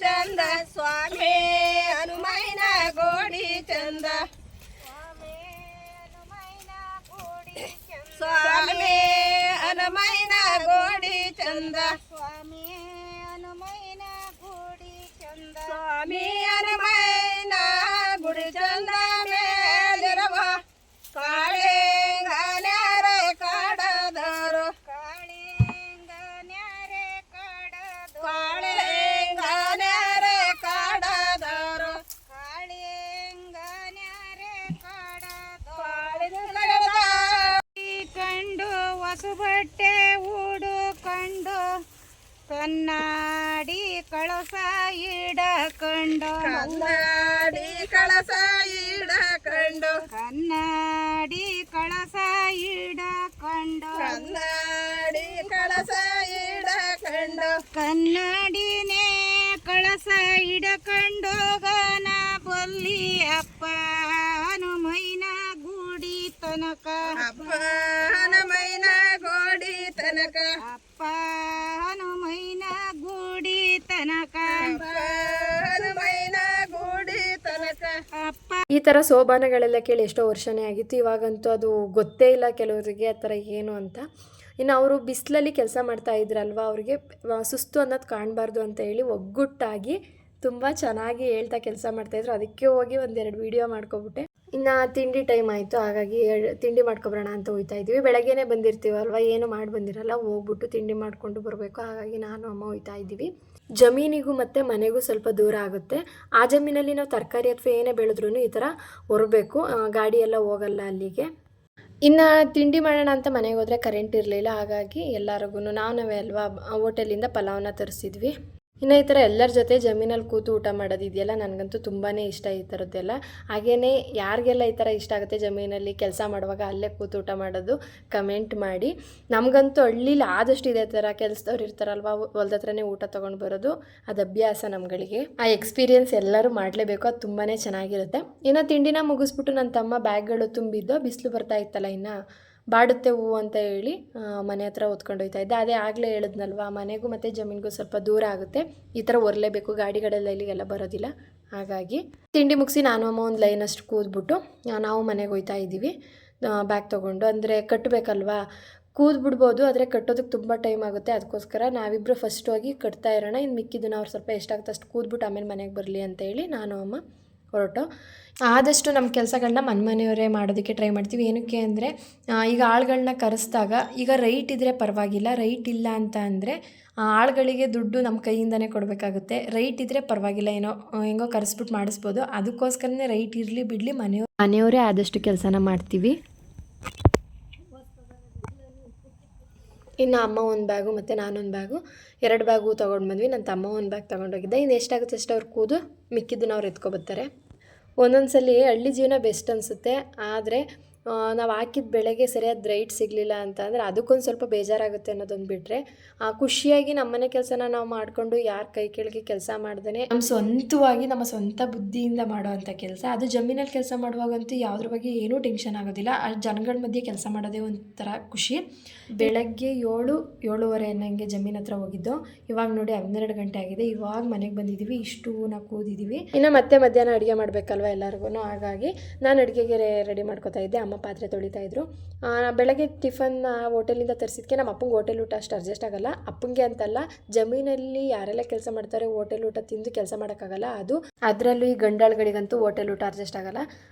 ಚಂದ ಸ್ವಾಮಿ ಹನುಮೈನ ಗೋಡಿ ಚಂದ, ಸ್ವಾಮಿ ಹನುಮೈನ ಗೋಡಿ ಚಂದ, ಸ್ವಾಮಿ ಹನುಮೈನ ಗೋಡಿ ಚಂದ, ಸ್ವಾಮಿ ಹನುಮೈನ ಗುಡಿ ಚಂದ. ಮೇಲಿರುವ ಕಾಳಿಂಗನ್ಯಾರೆ ಕಾಡದರು, ಕಾಳಿಂಗನ್ಯಾರೆ ಕಾಡದರು, ಕಾಳಿಂಗನ್ಯಾರೆ ಕಾಡದರು, ಕಾಳಿಂಗನ್ಯಾರೆ ಕಾಡದರು. ಕಂಡು ಹೊಸ ಬಟ್ಟೆ ಉಡುಕೊಂಡು ಕನ್ನಡಿ ಕಳಸ ಇಡಕೊಂಡು, ಕನ್ನಡಿ ಕಳಸ ಇಡಕೊಂಡು, ಕನ್ನಡಿ ಕಳಸ ಇಡಕೊಂಡು, ಕನ್ನಡಿ ಕಳಸ ಇಡಕೊಂಡು, ಕನ್ನಡಿನೇ ಕಳಸ ಇಡಕೊಂಡು ಗನ ಬಲ್ಲಿ ಅಪ್ಪ ಹನುಮೈನ ಗುಡಿ ತನಕ, ಅಪ್ಪ ಹನುಮೈನ ಗೋಡಿ ತನಕ, ಅಪ್ಪ ಹನುಮೈನ ಗುಡಿ ತನಕ, ಅಪ್ಪ ಹನುಮೈನ ಗುಡಿ ತನಕ, ಅಪ್ಪ. ಈ ಥರ ಸೋಬಾನಗಳೆಲ್ಲ ಕೇಳಿ ಎಷ್ಟೋ ವರ್ಷನೇ ಆಗಿತ್ತು. ಇವಾಗಂತೂ ಅದು ಗೊತ್ತೇ ಇಲ್ಲ ಕೆಲವರಿಗೆ ಆ ಥರ ಏನು ಅಂತ. ಇನ್ನು ಅವರು ಬಿಸಿಲಲ್ಲಿ ಕೆಲಸ ಮಾಡ್ತಾ ಇದ್ರಲ್ವ, ಅವ್ರಿಗೆ ಸುಸ್ತು ಅನ್ನೋದು ಕಾಣಬಾರ್ದು ಅಂತ ಹೇಳಿ ಒಗ್ಗುಟ್ಟಾಗಿ ತುಂಬ ಚೆನ್ನಾಗಿ ಹೇಳ್ತಾ ಕೆಲಸ ಮಾಡ್ತಾಯಿದ್ರು. ಅದಕ್ಕೆ ಹೋಗಿ 1-2 ವೀಡಿಯೋ ಮಾಡ್ಕೊಬಿಟ್ಟೆ. ಇನ್ನು ತಿಂಡಿ ಟೈಮ್ ಆಯಿತು, ಹಾಗಾಗಿ ತಿಂಡಿ ಮಾಡ್ಕೊಬರೋಣ ಅಂತ ಹೋಗ್ತಾ ಇದ್ದೀವಿ. ಬೆಳಗ್ಗೆನೇ ಬಂದಿರ್ತೀವಲ್ವ, ಏನು ಮಾಡಿ ಬಂದಿರಲ್ಲ, ಹೋಗ್ಬಿಟ್ಟು ತಿಂಡಿ ಮಾಡಿಕೊಂಡು ಬರಬೇಕು. ಹಾಗಾಗಿ ನಾನು ಅಮ್ಮ ಹೋಗ್ತಾ ಇದ್ದೀವಿ. ಜಮೀನಿಗೂ ಮತ್ತು ಮನೆಗೂ ಸ್ವಲ್ಪ ದೂರ ಆಗುತ್ತೆ. ಆ ಜಮೀನಲ್ಲಿ ನಾವು ತರಕಾರಿ ಅಥವಾ ಏನೇ ಬೆಳೆದ್ರೂ ಈ ಥರ ಹೊರಬೇಕು, ಗಾಡಿ ಎಲ್ಲ ಹೋಗಲ್ಲ ಅಲ್ಲಿಗೆ. ಇನ್ನು ತಿಂಡಿ ಮಾಡೋಣ ಅಂತ ಮನೆಗೆ ಹೋದರೆ ಕರೆಂಟ್ ಇರಲಿಲ್ಲ. ಹಾಗಾಗಿ ಎಲ್ಲರಿಗೂ ನಾವೇ ಅಲ್ವಾ ಹೋಟೆಲಿಂದ ಪಲಾವ್ನ ತರಿಸಿದ್ವಿ. ಇನ್ನು ಈ ಥರ ಎಲ್ಲರ ಜೊತೆ ಜಮೀನಲ್ಲಿ ಕೂತು ಊಟ ಮಾಡೋದಿದೆಯಲ್ಲ, ನನಗಂತೂ ತುಂಬಾ ಇಷ್ಟ ಈ ಥರದ್ದೆಲ್ಲ. ಹಾಗೆಯೇ ಯಾರಿಗೆಲ್ಲ ಈ ಥರ ಇಷ್ಟ ಆಗುತ್ತೆ ಜಮೀನಲ್ಲಿ ಕೆಲಸ ಮಾಡುವಾಗ ಅಲ್ಲೇ ಕೂತು ಊಟ ಮಾಡೋದು, ಕಮೆಂಟ್ ಮಾಡಿ. ನಮಗಂತೂ ಹಳ್ಳೀಲಿ ಆದಷ್ಟು ಇದೇ ಥರ ಕೆಲಸದವ್ರು ಇರ್ತಾರಲ್ವ, ಹೊಲ್ದ ಹತ್ರನೇ ಊಟ ತೊಗೊಂಡು ಬರೋದು, ಅದು ಅಭ್ಯಾಸ ನಮ್ಗಳಿಗೆ. ಆ ಎಕ್ಸ್ಪೀರಿಯೆನ್ಸ್ ಎಲ್ಲರೂ ಮಾಡಲೇಬೇಕು, ಅದು ತುಂಬಾ ಚೆನ್ನಾಗಿರುತ್ತೆ. ಇನ್ನು ತಿಂಡಿನ ಮುಗಿಸ್ಬಿಟ್ಟು ನನ್ನ ತಮ್ಮ ಬ್ಯಾಗ್ಗಳು ತುಂಬಿದ್ದು, ಬಿಸಿಲು ಬರ್ತಾ ಇತ್ತಲ್ಲ, ಇನ್ನು ಬಾಡುತ್ತೆ ಹೂವು ಅಂತ ಹೇಳಿ ಮನೆ ಹತ್ರ ಹೊತ್ಕೊಂಡು ಹೋಗ್ತಾ ಇದ್ದೆ. ಅದೇ ಆಗಲೇ ಹೇಳಿದ್ನಲ್ವ, ಮನೆಗೂ ಮತ್ತು ಜಮೀನಿಗೂ ಸ್ವಲ್ಪ ದೂರ ಆಗುತ್ತೆ, ಈ ಥರ ಹೊರಲೇಬೇಕು, ಗಾಡಿಗಳೆಲ್ಲ ಇಲ್ಲಿಗೆಲ್ಲ ಬರೋದಿಲ್ಲ. ಹಾಗಾಗಿ ತಿಂಡಿ ಮುಗಿಸಿ ನಾನು ಅಮ್ಮ ಒಂದು ಲೈನಷ್ಟು ಕೂದ್ಬಿಟ್ಟು ನಾವು ಮನೆಗೆ ಹೋಗ್ತಾ ಇದ್ದೀವಿ ಬ್ಯಾಗ್ ತೊಗೊಂಡು. ಅಂದರೆ ಕಟ್ಟಬೇಕಲ್ವಾ, ಕೂದ್ಬಿಡ್ಬೋದು, ಆದರೆ ಕಟ್ಟೋದಕ್ಕೆ ತುಂಬ ಟೈಮ್ ಆಗುತ್ತೆ. ಅದಕ್ಕೋಸ್ಕರ ನಾವಿಬ್ಬರು ಫಸ್ಟ್ ಹೋಗಿ ಕಟ್ತಾ ಇರೋಣ, ಇನ್ನು ಮಿಕ್ಕಿದ್ದನ್ನು ಅವ್ರು ಸ್ವಲ್ಪ ಎಷ್ಟಾಗುತ್ತೆ ಅಷ್ಟು ಕೂದ್ಬಿಟ್ಟು ಆಮೇಲೆ ಮನೆಗೆ ಬರಲಿ ಅಂತ ಹೇಳಿ ನಾನು ಅಮ್ಮ ಹೊರಟು. ಆದಷ್ಟು ನಮ್ಮ ಕೆಲಸಗಳನ್ನ ಮನೆಯವರೇ ಮಾಡೋದಕ್ಕೆ ಟ್ರೈ ಮಾಡ್ತೀವಿ. ಏನಕ್ಕೆ ಅಂದರೆ ಈಗ ಆಳುಗಳನ್ನ ಕರೆಸಿದಾಗ ಈಗ ರೈಟ್ ಇದ್ದರೆ ಪರವಾಗಿಲ್ಲ, ರೈಟ್ ಇಲ್ಲ ಅಂತ ಅಂದರೆ ಆಳುಗಳಿಗೆ ದುಡ್ಡು ನಮ್ಮ ಕೈಯಿಂದನೇ ಕೊಡಬೇಕಾಗುತ್ತೆ. ರೈಟ್ ಇದ್ದರೆ ಪರವಾಗಿಲ್ಲ, ಏನೋ ಹೆಂಗೋ ಕರೆಸ್ಬಿಟ್ಟು ಮಾಡಿಸ್ಬೋದು. ಅದಕ್ಕೋಸ್ಕರನೇ ರೈಟ್ ಇರಲಿ ಬಿಡಲಿ ಮನೆಯವರೇ ಆದಷ್ಟು ಕೆಲಸನ ಮಾಡ್ತೀವಿ. ಇನ್ನು ಅಮ್ಮ ಒಂದು ಬ್ಯಾಗು ಮತ್ತು ನಾನೊಂದು ಬ್ಯಾಗು, 2 ಬ್ಯಾಗು ತೊಗೊಂಡು ಬಂದ್ವಿ. ನನ್ನ ತಮ್ಮ ಒಂದು ಬ್ಯಾಗ್ ತೊಗೊಂಡೋಗಿದ್ದೆ. ಇನ್ನು ಎಷ್ಟಾಗುತ್ತೆ ಅಷ್ಟು ಅವ್ರು ಕೂದು ಮಿಕ್ಕಿದ್ದನ್ನು ಅವ್ರು ಎತ್ಕೊಬರ್ತಾರೆ. ಒಂದೊಂದು ಸಲ ಹಳ್ಳಿ ಜೀವನ ಬೆಸ್ಟ್ ಅನಿಸುತ್ತೆ, ಆದರೆ ನಾವು ಹಾಕಿದ ಬೆಳೆಗೆ ಸರಿಯಾದ ರೈಟ್ ಸಿಗಲಿಲ್ಲ ಅಂತ ಅಂದರೆ ಅದಕ್ಕೊಂದು ಸ್ವಲ್ಪ ಬೇಜಾರಾಗುತ್ತೆ ಅನ್ನೋದೊಂದು ಬಿಟ್ಟರೆ ಖುಷಿಯಾಗಿ ನಮ್ಮನೆ ಕೆಲಸನ ನಾವು ಮಾಡಿಕೊಂಡು ಯಾರ ಕೈ ಕೆಳಗೆ ಕೆಲಸ ಮಾಡ್ದೇ ನಮ್ಮ ಸ್ವಂತವಾಗಿ ನಮ್ಮ ಸ್ವಂತ ಬುದ್ಧಿಯಿಂದ ಮಾಡೋವಂಥ ಕೆಲಸ. ಅದು ಜಮೀನಲ್ಲಿ ಕೆಲಸ ಮಾಡುವಾಗಂತೂ ಯಾವುದ್ರ ಬಗ್ಗೆ ಏನೂ ಟೆನ್ಷನ್ ಆಗೋದಿಲ್ಲ. ಆ ಜನಗಳ ಮಧ್ಯೆ ಕೆಲಸ ಮಾಡೋದೇ ಒಂಥರ ಖುಷಿ. ಬೆಳಗ್ಗೆ 7-7:30 ಅನ್ನಂಗೆ ಜಮೀನ್ ಹತ್ರ ಹೋಗಿದ್ದು. ಇವಾಗ ನೋಡಿ 12 ಗಂಟೆ ಆಗಿದೆ. ಇವಾಗ ಮನೆಗೆ ಬಂದಿದ್ದೀವಿ. ಇಷ್ಟು ನಾವು ಕೂದಿದ್ದೀವಿ. ಇನ್ನು ಮತ್ತೆ ಮಧ್ಯಾಹ್ನ ಅಡುಗೆ ಮಾಡಬೇಕಲ್ವ ಎಲ್ಲರಿಗೂ. ಹಾಗಾಗಿ ನಾನು ಅಡುಗೆಗೆ ರೆಡಿ ಮಾಡ್ಕೊತಾ ಇದ್ದೆ. ಅಮ್ಮ ಪಾತ್ರೆ ತೊಳಿತಾ ಇದ್ರು. ಬೆಳಗ್ಗೆ ಟಿಫನ್ ಹೋಟೆಲಿಂದ ತರಿಸಿದ್ಕೆ ನಮ್ಮ ಅಪ್ಪಂಗೆ ಹೋಟೆಲ್ ಊಟ ಅಷ್ಟು ಅಡ್ಜಸ್ಟ್ ಆಗಲ್ಲ. ಅಪ್ಪಂಗೆ ಅಂತಲ್ಲ, ಜಮೀನಲ್ಲಿ ಯಾರೆಲ್ಲ ಕೆಲಸ ಮಾಡ್ತಾರೆ ಹೋಟೆಲ್ ಊಟ ತಿಂದು ಕೆಲಸ ಮಾಡೋಕ್ಕಾಗಲ್ಲ. ಅದರಲ್ಲೂ ಈ ಗಂಡಾಳುಗಳಿಗಂತೂ ಹೋಟೆಲ್ ಊಟ ಅಡ್ಜಸ್ಟ್ ಆಗಲ್ಲ.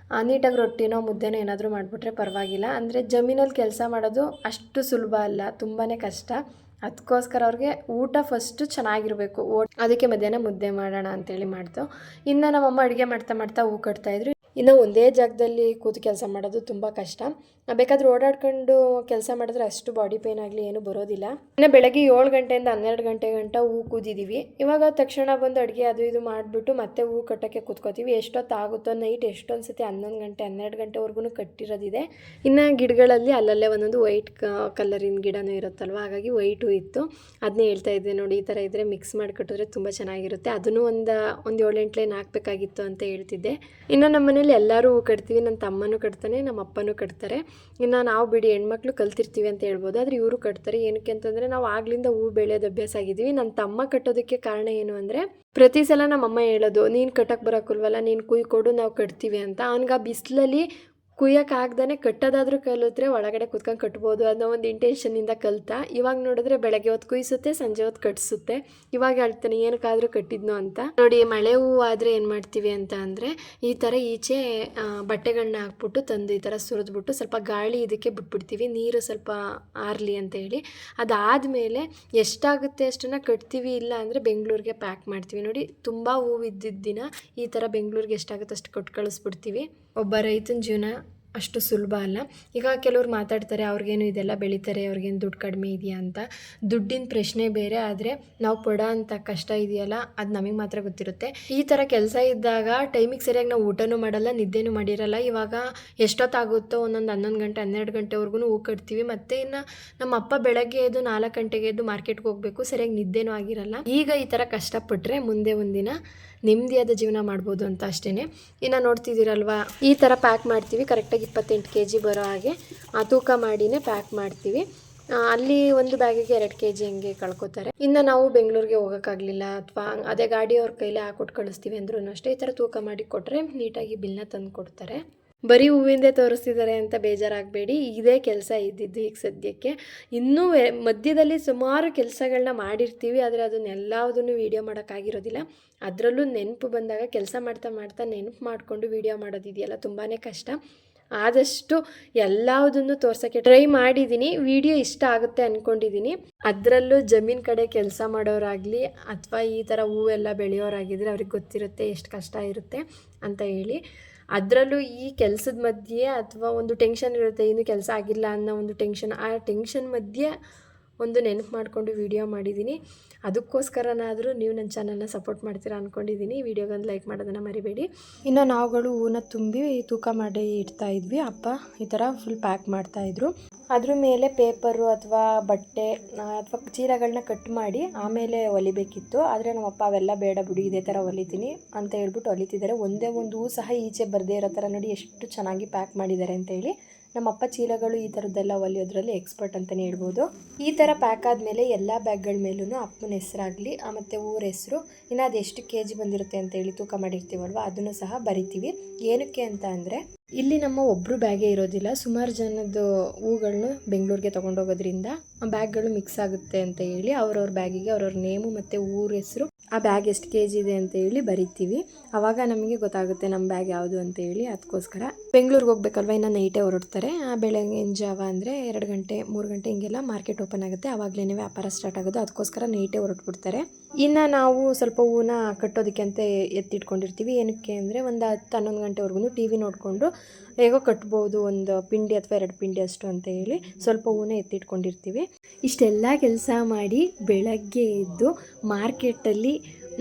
ನೀಟಾಗಿ ರೊಟ್ಟಿನೋ ಮುದ್ದೆನೋ ಏನಾದರೂ ಮಾಡಿಬಿಟ್ರೆ ಪರವಾಗಿಲ್ಲ. ಅಂದರೆ ಜಮೀನಲ್ಲಿ ಕೆಲಸ ಮಾಡೋದು ಅಷ್ಟು ಸುಲಭ ಅಲ್ಲ, ತುಂಬಾ ಕಷ್ಟ. ಅದಕ್ಕೋಸ್ಕರ ಅವ್ರಿಗೆ ಊಟ ಫಸ್ಟು ಚೆನ್ನಾಗಿರಬೇಕು. ಅದಕ್ಕೆ ಮಧ್ಯಾಹ್ನ ಮುದ್ದೆ ಮಾಡೋಣ ಅಂತೇಳಿ ಮಾಡ್ತು. ಇನ್ನು ನಮ್ಮಮ್ಮ ಅಡುಗೆ ಮಾಡ್ತಾ ಹೂ ಕಟ್ತಾಯಿದ್ರು. ಇನ್ನು ಒಂದೇ ಜಾಗದಲ್ಲಿ ಕೂತು ಕೆಲಸ ಮಾಡೋದು ತುಂಬ ಕಷ್ಟ. ಬೇಕಾದ್ರೆ ಓಡಾಡ್ಕೊಂಡು ಕೆಲಸ ಮಾಡಿದ್ರೆ ಅಷ್ಟು ಬಾಡಿ ಪೇನ್ ಆಗಲಿ ಏನೂ ಬರೋದಿಲ್ಲ. ಇನ್ನು ಬೆಳಗ್ಗೆ 7 ಗಂಟೆಯಿಂದ 12 ಗಂಟೆ ಗಂಟ ಹೂ ಕೂದಿದ್ದೀವಿ. ಇವಾಗ ತಕ್ಷಣ ಬಂದು ಅಡುಗೆ ಅದು ಇದು ಮಾಡಿಬಿಟ್ಟು ಮತ್ತೆ ಹೂ ಕಟ್ಟೋಕ್ಕೆ ಕೂತ್ಕೋತೀವಿ. ಎಷ್ಟೊತ್ತಾಗುತ್ತೋ ನೈಟ್ ಎಷ್ಟೊಂದು ಸತಿ 11 ಗಂಟೆ 12 ಗಂಟೆವರೆಗೂ ಕಟ್ಟಿರೋದಿದೆ. ಇನ್ನು ಗಿಡಗಳಲ್ಲಿ ಅಲ್ಲಲ್ಲೇ ಒಂದೊಂದು ವೈಟ್ ಕಲರಿನ ಗಿಡನೂ ಇರುತ್ತಲ್ವ, ಹಾಗಾಗಿ ವೈಟು ಇತ್ತು. ಅದನ್ನೇ ಹೇಳ್ತಾ ಇದ್ದೆ ನೋಡಿ, ಈ ಥರ ಇದ್ದರೆ ಮಿಕ್ಸ್ ಮಾಡಿ ಕಟ್ಟಿದ್ರೆ ತುಂಬ ಚೆನ್ನಾಗಿರುತ್ತೆ. ಅದನ್ನು ಒಂದು 7-8 ಲೈನ್ ಹಾಕಬೇಕಾಗಿತ್ತು ಅಂತ ಹೇಳ್ತಿದ್ದೆ. ಇನ್ನು ನಮ್ಮ ಮನೇಲಿ ಎಲ್ಲರೂ ಹೂ ಕಟ್ತೀವಿ. ನನ್ನ ತಮ್ಮನೂ ಕಟ್ತಾನೆ, ನಮ್ಮ ಅಪ್ಪನೂ ಕಟ್ತಾರೆ. ಇನ್ನು ನಾವು ಬಿಡಿ ಹೆಣ್ಮಕ್ಳು ಕಲ್ತಿರ್ತೀವಿ ಅಂತ ಹೇಳ್ಬೋದು. ಆದರೆ ಇವರು ಕಟ್ತಾರೆ. ಏನಕ್ಕೆ ಅಂತಂದರೆ ನಾವು ಆಗ್ಲಿಂದ ಹೂ ಬೆಳೆಯೋದು ಅಭ್ಯಾಸ ಆಗಿದ್ದೀವಿ. ನನ್ನ ತಮ್ಮ ಕಟ್ಟೋದಕ್ಕೆ ಕಾರಣ ಏನು ಅಂದರೆ, ಪ್ರತಿ ಸಲ ನಮ್ಮಮ್ಮ ಹೇಳೋದು, ನೀನು ಕಟ್ಟಕ್ಕೆ ಬರೋಕ್ಕಲ್ವಲ್ಲ, ನೀನು ಕೊಡು ನಾವು ಕಟ್ತೀವಿ ಅಂತ. ಅವ್ನಿಗೆ ಆ ಬಿಸಿಲಲ್ಲಿ ಕುಯ್ಯೋಕ್ಕಾಗ್ದೇ ಕಟ್ಟೋದಾದರೂ ಕಲಿತ್ರೆ ಒಳಗಡೆ ಕುತ್ಕೊಂಡು ಕಟ್ಬೋದು ಅನ್ನೋ ಒಂದು ಇಂಟೆನ್ಷನ್ನಿಂದ ಕಲಿತ. ಇವಾಗ ನೋಡಿದ್ರೆ ಬೆಳಗ್ಗೆ ಹೊತ್ತು ಕುಯ್ಸುತ್ತೆ, ಸಂಜೆ ಹೊತ್ತು ಕಟ್ಸುತ್ತೆ. ಇವಾಗ ಹೇಳ್ತಾನೆ ಏನಕ್ಕಾದರೂ ಕಟ್ಟಿದ್ನೋ ಅಂತ. ನೋಡಿ, ಮಳೆ ಹೂವು ಆದರೆ ಏನು ಮಾಡ್ತೀವಿ ಅಂತ ಅಂದರೆ, ಈ ಥರ ಈಚೆ ಬಟ್ಟೆಗಳನ್ನ ಹಾಕ್ಬಿಟ್ಟು ತಂದು ಈ ಥರ ಸುರಿದ್ಬಿಟ್ಟು ಸ್ವಲ್ಪ ಗಾಳಿ ಇದಕ್ಕೆ ಬಿಟ್ಬಿಡ್ತೀವಿ, ನೀರು ಸ್ವಲ್ಪ ಆರಲಿ ಅಂತ ಹೇಳಿ. ಅದಾದಮೇಲೆ ಎಷ್ಟಾಗುತ್ತೆ ಅಷ್ಟನ್ನು ಕಟ್ತೀವಿ. ಇಲ್ಲ ಅಂದರೆ ಬೆಂಗಳೂರಿಗೆ ಪ್ಯಾಕ್ ಮಾಡ್ತೀವಿ. ನೋಡಿ, ತುಂಬ ಹೂವು ಇದ್ದಿದ್ದ ದಿನ ಈ ಥರ ಬೆಂಗಳೂರಿಗೆ ಎಷ್ಟಾಗುತ್ತೆ ಅಷ್ಟು ಕೊಟ್ಟು ಕಳಿಸ್ಬಿಡ್ತೀವಿ. ಒಬ್ಬ ರೈತನ ಜೀವನ ಅಷ್ಟು ಸುಲಭ ಅಲ್ಲ. ಈಗ ಕೆಲವ್ರು ಮಾತಾಡ್ತಾರೆ, ಅವ್ರಿಗೇನು ಇದೆಲ್ಲ ಬೆಳೀತಾರೆ, ಅವ್ರಿಗೇನು ದುಡ್ಡು ಕಡಿಮೆ ಇದೆಯಾ ಅಂತ. ದುಡ್ಡಿನ ಪ್ರಶ್ನೆ ಬೇರೆ, ಆದರೆ ನಾವು ಪಡೋ ಅಂಥ ಕಷ್ಟ ಇದೆಯಲ್ಲ, ಅದು ನಮಗೆ ಮಾತ್ರ ಗೊತ್ತಿರುತ್ತೆ. ಈ ಥರ ಕೆಲಸ ಇದ್ದಾಗ ಟೈಮಿಗೆ ಸರಿಯಾಗಿ ನಾವು ಊಟನೂ ಮಾಡಲ್ಲ, ನಿದ್ದೆನೂ ಮಾಡಿರಲ್ಲ. ಇವಾಗ ಎಷ್ಟೊತ್ತಾಗುತ್ತೋ ಒಂದೊಂದು 11 ಗಂಟೆ 12 ಗಂಟೆವರೆಗೂ ಹೂ ಕಟ್ತೀವಿ. ಮತ್ತು ಇನ್ನು ನಮ್ಮ ಅಪ್ಪ ಬೆಳಗ್ಗೆ ಎದ್ದು 4 ಗಂಟೆಗೆ ಎದ್ದು ಮಾರ್ಕೆಟ್ಗೆ ಹೋಗಬೇಕು, ಸರಿಯಾಗಿ ನಿದ್ದೆನೂ ಆಗಿರಲ್ಲ. ಈಗ ಈ ಥರ ಕಷ್ಟಪಟ್ಟರೆ ಮುಂದೆ ಒಂದಿನ ನೆಮ್ಮದಿಯಾದ ಜೀವನ ಮಾಡ್ಬೋದು ಅಂತ ಅಷ್ಟೇ. ಇನ್ನು ನೋಡ್ತಿದ್ದೀರಲ್ವ, ಈ ಥರ ಪ್ಯಾಕ್ ಮಾಡ್ತೀವಿ. ಕರೆಕ್ಟಾಗಿ 28 kg ಬರೋ ಹಾಗೆ ತೂಕ ಮಾಡಿನೇ ಪ್ಯಾಕ್ ಮಾಡ್ತೀವಿ. ಅಲ್ಲಿ ಒಂದು ಬ್ಯಾಗಿಗೆ 2 kg ಹಂಗೆ ಕಳ್ಕೊತಾರೆ. ಇನ್ನು ನಾವು ಬೆಂಗಳೂರಿಗೆ ಹೋಗೋಕ್ಕಾಗಲಿಲ್ಲ, ಅಥವಾ ಅದೇ ಗಾಡಿಯವ್ರ ಕೈಲೇ ಹಾಕೊಟ್ಟು ಕಳಿಸ್ತೀವಿ ಅಂದ್ರೂ ಅಷ್ಟೇ ಈ ಥರ ತೂಕ ಮಾಡಿ ಕೊಟ್ಟರೆ ನೀಟಾಗಿ ಬಿಲ್ನ ತಂದು ಕೊಡ್ತಾರೆ. ಬರೀ ಹೂವಿಂದೇ ತೋರಿಸ್ತಿದ್ದಾರೆ ಅಂತ ಬೇಜಾರಾಗಬೇಡಿ. ಇದೇ ಕೆಲಸ ಇದ್ದಿದ್ದು ಈಗ ಸದ್ಯಕ್ಕೆ. ಇನ್ನೂ ಮಧ್ಯದಲ್ಲಿ ಸುಮಾರು ಕೆಲಸಗಳನ್ನ ಮಾಡಿರ್ತೀವಿ, ಆದರೆ ಅದನ್ನೆಲ್ಲದನ್ನು ವೀಡಿಯೋ ಮಾಡೋಕ್ಕಾಗಿರೋದಿಲ್ಲ. ಅದರಲ್ಲೂ ನೆನಪು ಬಂದಾಗ ಕೆಲಸ ಮಾಡ್ತಾ ನೆನಪು ಮಾಡಿಕೊಂಡು ವೀಡಿಯೋ ಮಾಡೋದಿದೆಯಲ್ಲ, ತುಂಬಾ ಕಷ್ಟ. ಆದಷ್ಟು ಎಲ್ಲದನ್ನು ತೋರ್ಸೋಕ್ಕೆ ಟ್ರೈ ಮಾಡಿದ್ದೀನಿ. ವಿಡಿಯೋ ಇಷ್ಟ ಆಗುತ್ತೆ ಅಂದ್ಕೊಂಡಿದ್ದೀನಿ. ಅದರಲ್ಲೂ ಜಮೀನ್ ಕಡೆ ಕೆಲಸ ಮಾಡೋರಾಗಲಿ ಅಥವಾ ಈ ಥರ ಹೂವೆಲ್ಲ ಬೆಳೆಯೋರಾಗಿದ್ದರೆ ಅವ್ರಿಗೆ ಗೊತ್ತಿರುತ್ತೆ ಎಷ್ಟು ಕಷ್ಟ ಇರುತ್ತೆ ಅಂತ ಹೇಳಿ. ಅದರಲ್ಲೂ ಈ ಕೆಲಸದ ಮಧ್ಯೆ ಅಥವಾ ಒಂದು ಟೆನ್ಷನ್ ಇರುತ್ತೆ, ಇನ್ನೂ ಕೆಲಸ ಆಗಿಲ್ಲ ಅನ್ನೋ ಒಂದು ಟೆನ್ಷನ್. ಆ ಟೆನ್ಷನ್ ಮಧ್ಯೆ ಒಂದು ನೆನಪು ಮಾಡಿಕೊಂಡು ವೀಡಿಯೋ ಮಾಡಿದ್ದೀನಿ. ಅದಕ್ಕೋಸ್ಕರನಾದರೂ ನೀವು ನನ್ನ ಚಾನಲ್ನ ಸಪೋರ್ಟ್ ಮಾಡ್ತೀರಾ ಅಂದ್ಕೊಂಡಿದ್ದೀನಿ. ವಿಡಿಯೋಗೊಂದು ಲೈಕ್ ಮಾಡೋದನ್ನು ಮರಿಬೇಡಿ. ಇನ್ನು ನಾವುಗಳು ಹೂನ ತುಂಬಿ ತೂಕ ಮಾಡಿ ಇಡ್ತಾಯಿದ್ವಿ. ಅಪ್ಪ ಈ ಥರ ಫುಲ್ ಪ್ಯಾಕ್ ಮಾಡ್ತಾಯಿದ್ರು. ಅದ್ರ ಮೇಲೆ ಪೇಪರು ಅಥವಾ ಬಟ್ಟೆ ಅಥವಾ ಚೀಲಗಳನ್ನ ಕಟ್ ಮಾಡಿ ಆಮೇಲೆ ಹೊಲಿಬೇಕಿತ್ತು. ಆದರೆ ನಮ್ಮಪ್ಪ ಅವೆಲ್ಲ ಬೇಡ ಬಿಡಿ, ಇದೇ ಥರ ಹೊಲಿತೀನಿ ಅಂತ ಹೇಳ್ಬಿಟ್ಟು ಹೊಲಿತಿದ್ದಾರೆ. ಒಂದೇ ಒಂದು ಹೂ ಸಹ ಈಚೆ ಬರದೇ ಇರೋ ಥರ ನೋಡಿ ಎಷ್ಟು ಚೆನ್ನಾಗಿ ಪ್ಯಾಕ್ ಮಾಡಿದ್ದಾರೆ ಅಂತೇಳಿ. ನಮ್ಮಪ್ಪ ಚೀಲಗಳು ಈ ಥರದ್ದೆಲ್ಲ ಹೊಲಿಯೋದ್ರಲ್ಲಿ ಎಕ್ಸ್ಪರ್ಟ್ ಅಂತಲೇ ಹೇಳ್ಬೋದು. ಈ ಥರ ಪ್ಯಾಕ್ ಆದಮೇಲೆ ಎಲ್ಲ ಬ್ಯಾಗ್ಗಳ ಮೇಲೂ ಅಪ್ಪನ ಹೆಸರಾಗಲಿ ಮತ್ತು ಊರ ಹೆಸರು, ಇನ್ನು ಅದು ಎಷ್ಟು kg ಬಂದಿರುತ್ತೆ ಅಂತೇಳಿ ತೂಕ ಮಾಡಿರ್ತೀವಲ್ವ ಅದನ್ನು ಸಹ ಬರಿತೀವಿ. ಏನಕ್ಕೆ ಅಂತ ಅಂದರೆ, ಇಲ್ಲಿ ನಮ್ಮ ಒಬ್ಬರು ಬ್ಯಾಗೇ ಇರೋದಿಲ್ಲ, ಸುಮಾರು ಜನದ್ದು ಹೂಗಳನ್ನ ಬೆಂಗಳೂರಿಗೆ ತೊಗೊಂಡೋಗೋದ್ರಿಂದ ಬ್ಯಾಗ್ಗಳು ಮಿಕ್ಸ್ ಆಗುತ್ತೆ ಅಂತ ಹೇಳಿ ಅವ್ರವ್ರ ಬ್ಯಾಗಿಗೆ ಅವ್ರವ್ರ ನೇಮು ಮತ್ತು ಊರ ಹೆಸರು, ಆ ಬ್ಯಾಗ್ ಎಷ್ಟು kg ಇದೆ ಅಂತ ಹೇಳಿ ಬರಿತೀವಿ. ಆವಾಗ ನಮಗೆ ಗೊತ್ತಾಗುತ್ತೆ ನಮ್ಮ ಬ್ಯಾಗ್ ಯಾವುದು ಅಂತ ಹೇಳಿ. ಅದಕ್ಕೋಸ್ಕರ ಬೆಂಗಳೂರಿಗೆ ಹೋಗ್ಬೇಕಲ್ವ, ಇನ್ನು ನೈಟೇ ಹೊರಡ್ತಾರೆ. ಬೆಳಗಿನ ಜಾವ ಅಂದರೆ 2 ಗಂಟೆ 3 ಗಂಟೆ ಹಿಂಗೆಲ್ಲ ಮಾರ್ಕೆಟ್ ಓಪನ್ ಆಗುತ್ತೆ, ಆವಾಗಲೇ ವ್ಯಾಪಾರ ಸ್ಟಾರ್ಟ್ ಆಗೋದು. ಅದಕ್ಕೋಸ್ಕರ ನೈಟೇ ಹೊರಟ್ಬಿಡ್ತಾರೆ. ಇನ್ನು ನಾವು ಸ್ವಲ್ಪ ಹೂನ ಕಟ್ಟೋದಕ್ಕೆ ಅಂತ ಎತ್ತಿಟ್ಕೊಂಡಿರ್ತೀವಿ. ಏನಕ್ಕೆ ಅಂದರೆ ಒಂದು 10-11 ಗಂಟೆವರೆಗೂ ಟಿ ವಿ ನೋಡಿಕೊಂಡು ಹೇಗೋ ಕಟ್ಬೋದು, ಒಂದು ಪಿಂಡಿ ಅಥವಾ 2 ಪಿಂಡಿ ಅಷ್ಟು ಅಂತ ಹೇಳಿ ಸ್ವಲ್ಪ ಹೂನ ಎತ್ತಿಟ್ಕೊಂಡಿರ್ತೀವಿ. ಇಷ್ಟೆಲ್ಲ ಕೆಲಸ ಮಾಡಿ ಬೆಳಗ್ಗೆ ಎದ್ದು ಮಾರ್ಕೆಟಲ್ಲಿ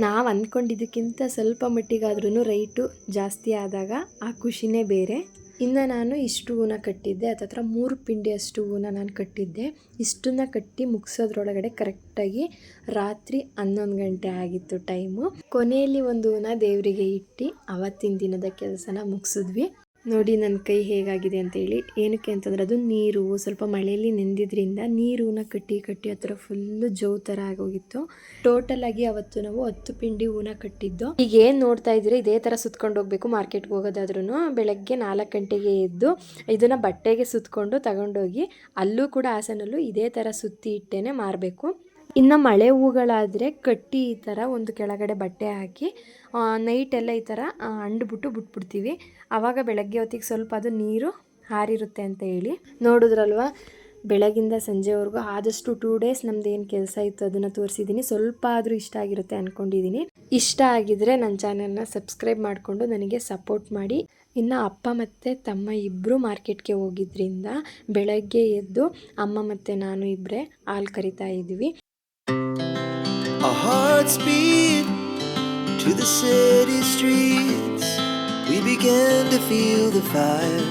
ನಾವು ಅಂದ್ಕೊಂಡಿದ್ದಕ್ಕಿಂತ ಸ್ವಲ್ಪ ಮಟ್ಟಿಗಾದ್ರೂ ರೈಟು ಜಾಸ್ತಿ ಆದಾಗ ಆ ಖುಷಿನೇ ಬೇರೆ. ಇನ್ನು ನಾನು ಇಷ್ಟು ಹೂನ ಕಟ್ಟಿದ್ದೆ, ಹತ್ತತ್ರ 3 ಪಿಂಡಿಯಷ್ಟು ಹೂನ ನಾನು ಕಟ್ಟಿದ್ದೆ. ಇಷ್ಟನ್ನ ಕಟ್ಟಿ ಮುಗಿಸೋದ್ರೊಳಗಡೆ ಕರೆಕ್ಟಾಗಿ ರಾತ್ರಿ 11 ಗಂಟೆ ಆಗಿತ್ತು ಟೈಮು. ಕೊನೆಯಲ್ಲಿ ಒಂದು ಹೂನ ದೇವರಿಗೆ ಇಟ್ಟು ಅವತ್ತಿನ ದಿನದ ಕೆಲಸನ ಮುಗಿಸಿದ್ವಿ. ನೋಡಿ ನನ್ನ ಕೈ ಹೇಗಾಗಿದೆ ಅಂತೇಳಿ. ಏನಕ್ಕೆ ಅಂತಂದರೆ ಅದು ನೀರು ಸ್ವಲ್ಪ ಮಳೆಯಲ್ಲಿ ನೆಂದಿದ್ರಿಂದ ನೀರೂನ ಕಟ್ಟಿ ಆ ಥರ ಫುಲ್ಲು ಜವ್ ಥರ ಆಗೋಗಿತ್ತು. ಟೋಟಲ್ ಆಗಿ ಅವತ್ತು ನಾವು 10 ಪಿಂಡಿ ಹೂನ ಕಟ್ಟಿದ್ದು. ಈಗ ಏನು ನೋಡ್ತಾ ಇದ್ದೀರಿ, ಇದೇ ಥರ ಸುತ್ಕೊಂಡು ಹೋಗ್ಬೇಕು ಮಾರ್ಕೆಟ್ಗೆ ಹೋಗೋದಾದ್ರೂ. ಬೆಳಗ್ಗೆ 4 ಗಂಟೆಗೆ ಎದ್ದು ಇದನ್ನು ಬಟ್ಟೆಗೆ ಸುತ್ಕೊಂಡು ತಗೊಂಡೋಗಿ ಅಲ್ಲೂ ಕೂಡ ಹಾಸನಲ್ಲೂ ಇದೇ ಥರ ಸುತ್ತಿ ಇಟ್ಟೇನೆ ಮಾರಬೇಕು. ಇನ್ನು ಮಳೆ ಹೂಗಳಾದರೆ ಕಟ್ಟಿ ಈ ಥರ ಒಂದು ಕೆಳಗಡೆ ಬಟ್ಟೆ ಹಾಕಿ ನೈಟೆಲ್ಲ ಈ ಥರ ಬಿಟ್ಬಿಡ್ತೀವಿ. ಆವಾಗ ಬೆಳಗ್ಗೆ ಹೊತ್ತಿಗೆ ಸ್ವಲ್ಪ ಅದು ನೀರು ಹಾರಿರುತ್ತೆ ಅಂತ ಹೇಳಿ. ನೋಡಿದ್ರಲ್ವ, ಬೆಳಗಿಂದ ಸಂಜೆವರೆಗೂ ಆದಷ್ಟು 2 ಡೇಸ್ ನಮ್ದು ಏನು ಕೆಲಸ ಇತ್ತು ಅದನ್ನು ತೋರಿಸಿದ್ದೀನಿ. ಸ್ವಲ್ಪ ಆದರೂ ಇಷ್ಟ ಆಗಿರುತ್ತೆ ಅಂದ್ಕೊಂಡಿದ್ದೀನಿ. ಇಷ್ಟ ಆಗಿದರೆ ನನ್ನ ಚಾನಲ್ನ ಸಬ್ಸ್ಕ್ರೈಬ್ ಮಾಡಿಕೊಂಡು ನನಗೆ ಸಪೋರ್ಟ್ ಮಾಡಿ. ಇನ್ನು ಅಪ್ಪ ಮತ್ತು ತಮ್ಮ ಇಬ್ಬರು ಮಾರ್ಕೆಟ್ಗೆ ಹೋಗಿದ್ರಿಂದ ಬೆಳಗ್ಗೆ ಎದ್ದು ಅಮ್ಮ ಮತ್ತು ನಾನು ಇಬ್ಬರೇ ಹಾಲು ಕರಿತಾ ಇದ್ದೀವಿ. Our hearts beat to the city streets. We began to feel the fire.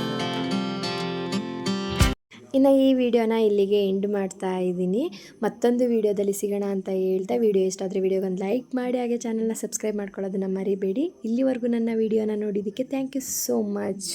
ಇನ್ನು ಈ ವಿಡಿಯೋನ ಇಲ್ಲಿಗೆ ಎಂಡ್ ಮಾಡ್ತಾ ಇದ್ದೀನಿ. ಮತ್ತೊಂದು ವಿಡಿಯೋದಲ್ಲಿ ಸಿಗೋಣ ಅಂತ ಹೇಳ್ತಾ, ವಿಡಿಯೋ ಇಷ್ಟ ಆದರೆ ವಿಡಿಯೋಗೊಂದು ಲೈಕ್ ಮಾಡಿ, ಹಾಗೆ ಚಾನಲ್ನ ಸಬ್ಸ್ಕ್ರೈಬ್ ಮಾಡ್ಕೊಳ್ಳೋದನ್ನ ಮರಿಬೇಡಿ. ಇಲ್ಲಿವರೆಗೂ ನನ್ನ ವಿಡಿಯೋನ ನೋಡಿದ್ದಕ್ಕೆ ಥ್ಯಾಂಕ್ ಯು ಸೋ ಮಚ್.